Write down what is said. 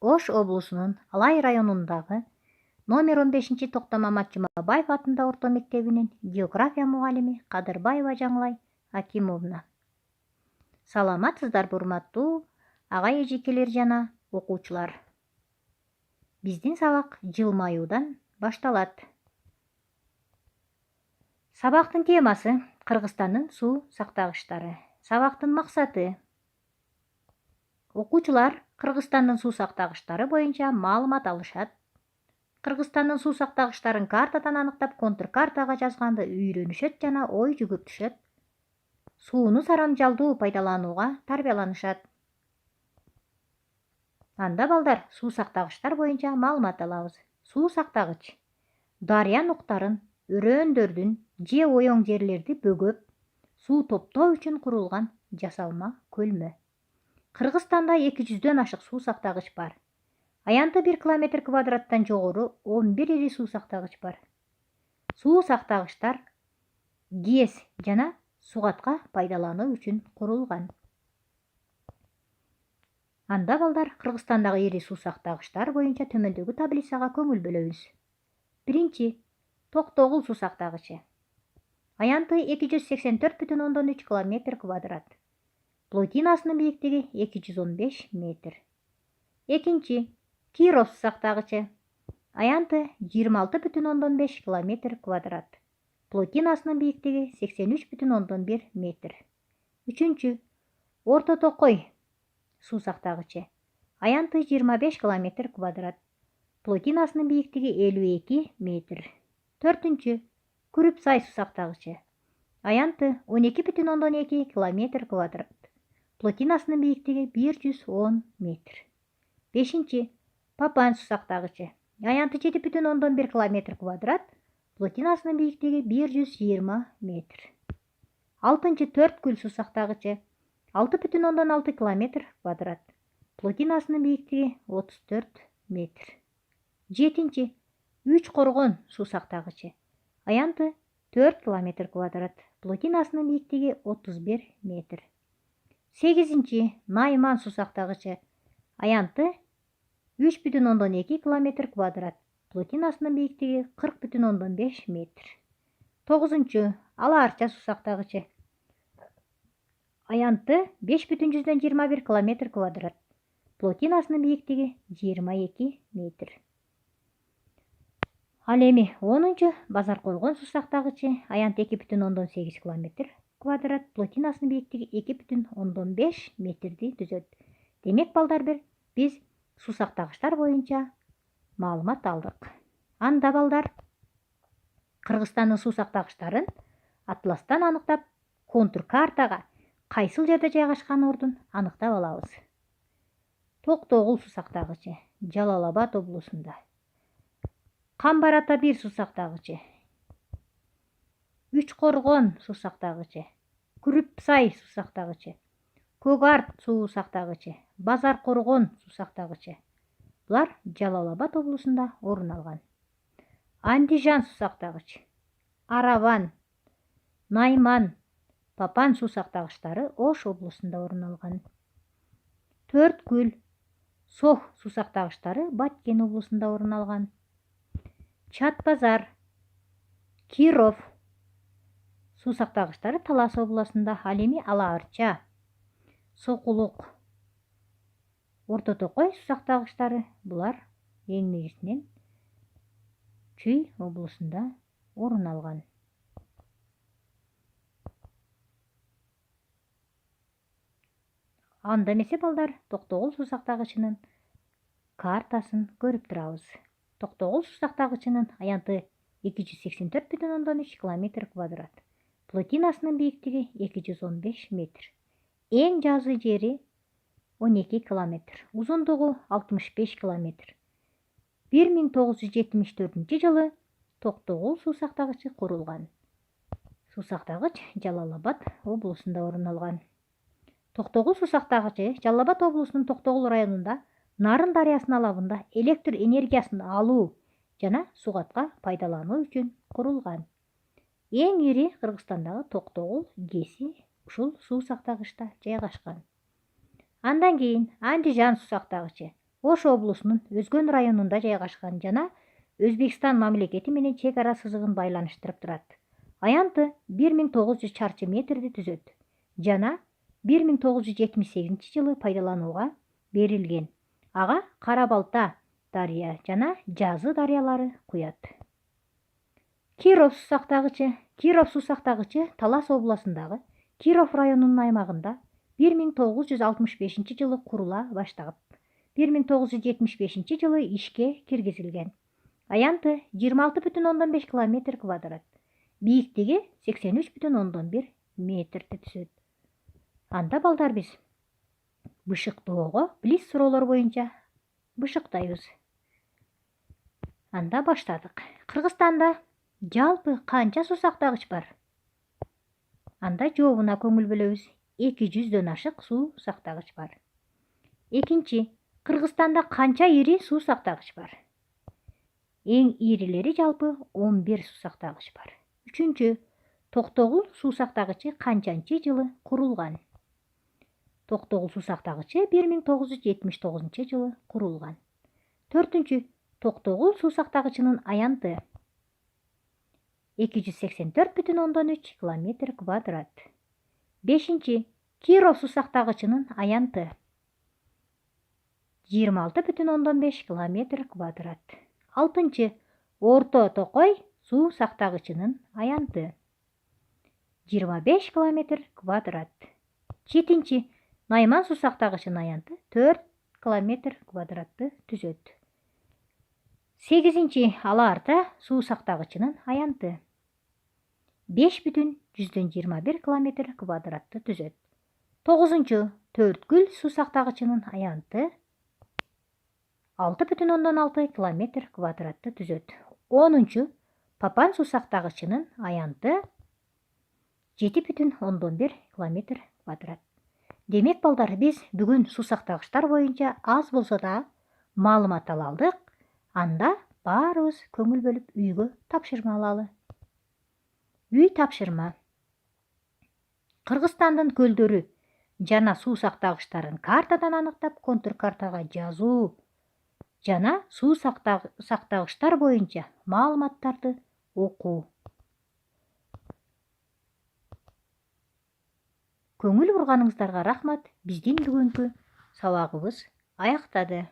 Ош облусунун Алай районундагы номер 15 Токтом Амат Жумабаев атындагы орто мектебинин география мугалими Кадырбаева Жаңылай Акимовна. Саламатсыздарбы урматтуу агай эжекелер жана окуучулар. Биздин сабак жылмаюудан башталат. Сабактын темасы Кыргызстандын суу сактагычтары. Сабактын максаты: окуучулар Кыргызстандын суу сактагычтары боюнча маалымат алышат. Кыргызстандын суу сактагычтарын картадан аныктап, контур картага жазганды үйрөнүшөт жана ой жүгүртүшөт. Сууну сарамжалдуу пайдаланууга тарбияланышат. Анда балдар суу сактагычтар боюнча маалымат алабыз. Суу сактагыч дарыя нуктарын, өрөөндөрдүн же оёң жерлерди бөгөп, суу топтоо үчүн курулган жасалма көлмө. Кыргызстанда 200дөн ашык суу сактагыч бар. Аянты 1 километр квадраттан жогору 11 ири суу сактагыч бар. Суу сактагычтар ГЭС жана сугатка пайдалануу үчүн курулган. Анда балдар Кыргызстандагы ири суу сактагычтар боюнча төмөндөгү таблицага көңүл бөлөбүз. Биринчи, Токтогул суу сактагычы. Аянты 284,3 километр квадрат. Плотинасынын бийиктиги 215 метр. Экинчи, Киров суу сактагычы. Аянты 26,5 километр квадрат. Плотинасынын бийиктиги 83,1 метр. Үчүнчү, Орто Токой суу сактагычы. Аянты 25 километр квадрат. Плотинасынын бийиктиги 52 метр. Төртүнчү, Күрүпсай суу сактагычы. Аянты 12,2 километр квадрат. Плотинасынын бийиктиги 110 метр. Бешинчи, Папан суу сактагычы. Аянты 7,1 километр квадрат. Плотинасынын бийиктиги 120 метр. Алтынчы, Төрткүл суу сактагычы. 6,6 километр квадрат. Плотинасынын бийиктиги 34 метр. Жетинчи, Үч Коргон суу сактагычы. Аянты 4 километр квадрат. Плотинасынын бийиктиги 31 метр. Сегизинчи, Найман суу сактагычы. Аянты 3,2 километр квадрат. Плотинасынын бийиктиги 40,5 метр. Тогузунчу, Ала Арча суу сактагычы. Аянты 5,1 километр квадрат. Плотинасынын бийиктиги 22 метр. Ал эми 10-чу, Базар Колгон суу сактагычы. Аянты 2,8 километр квадрат. Плотинасынын бийиктиги 2,5 метрди түзөт. Демек балдар, биз суу сактагычтар боюнча маалымат алдык. Анда балдар Кыргызстандын суу сактагычтарын атластан аныктап, контур картага кайсыл жерде жайгашкан ордун аныктап алабыз. Токтогул суу сактагычы Жалал Абад облусунда. Камбар Ата 1 суу сактагычы. Үч Коргон суу сактагычы. Күрүпсай суу сактагычы. Көк Арт суу сактагычы. Базар Коргон суу сактагычы. Булар Жалал Абад облусунда орун алган. Андижан суу сактагычы. Араван, Найман, Папан суу сактагычтары Ош облусунда орун алган. Төрткүл, Сох суу сактагычтары Баткен облусунда орун алган. Чат-Базар, Киров суу сактагычтары Талас облусунда. Ал эми Ала Арча, Сокулук, Орто Токой суу сактагычтары булар эң негизинен Чүй облусунда орун алган. Анда эмесе балдар Токтогул суу сактагычынын картасын көрүп турабыз. Токтогул суу сактагычынын аянты 284,3 километр квадрат. Плотинасынын бийиктиги 215 метр. Эң жазы жери 12 километр. Узундугу 65 километр. 1974 жылы Токтогул суу сактагычы курулган. Суу сактагыч Жалал Абад облусунда орун алган. Токтогул суу сактагычы Жалал Абад облусунун Токтогул районунда Нарын дарыясынын алабында электр энергиясын алуу жана сугатка пайдалануу үчүн курулган. Эң ири Кыргызстандагы Токтогул ГЭСи ушул суу сактагычта жайгашкан. Андан кийин Андижан суу сактагычы Ош облусунун Өзгөн районунда жайгашкан жана Өзбекстан мамлекети менен чек ара сызыгын байланыштырып турат. Аянты 1900 чарчы метрди түзөт жана 1978 жылы пайдаланууга берилген. Ага Кара Балта дарыя жана Жазы дарыялары куят. Киров суу сактагычы Талас областындагы Киров районунун аймагында 1965 жылы курула башталып, 1975 жылы ишке киргизилген. Аянты 26,5 км квадрат, бийиктиги 83,1 метрди түзөт. Анда балдар биз бышыктоого близ суроолор боюнча бышыктайбыз. Анда баштадык. Кыргызстанда жалпы канча суу сактагыч бар? Анда жообуна көңүл бөлөбүз. 200дөн ашык суу сактагыч бар. Экинчи, Кыргызстанда канча ири суу сактагыч бар? Эң ирилери жалпы 11 суу сактагыч бар. Үчүнчү, Токтогул суу сактагычы канчанчы жылы курулган? Токтогул суу сактагычы 1979 жылы курулган. Төртүнчү, Токтогул суу сактагычынын аянты 284,3 км квадрат. Бешинчи, Киров суу сактагычынын аянты 26,5 км квадрат. Алтынчы, Орто Токой суу сактагычынын аянты 25 км квадрат. Жетинчи, Найман суу сактагычынын аянты 4 км квадратты түзөт. Сегизинчи, Ала Арта суу сактагычынын аянты 5,121 км квадратты түзөт. Тогузунчу, Төрткүл суу сактагычынын аянты 6,6 км квадратты түзөт. Онунчу, Папан суу сактагычынын аянты 7,1 км квадрат. Демек балдар, биз бүгүн суу сактагычтар боюнча аз болсо да маалымат ала алдык. Анда баарыбыз көңүл бөлүп үйгө тапшырма алалы. Үй тапшырма. Кыргызстандын көлдөрү жана суу сактагычтарын картадан аныктап, контур картага жазуу жана суу сактагычтар боюнча маалыматтарды окуу. Көңүл бурганыңыздарга рахмат. Биздин бүгүнкү сабагыбыз аяктады.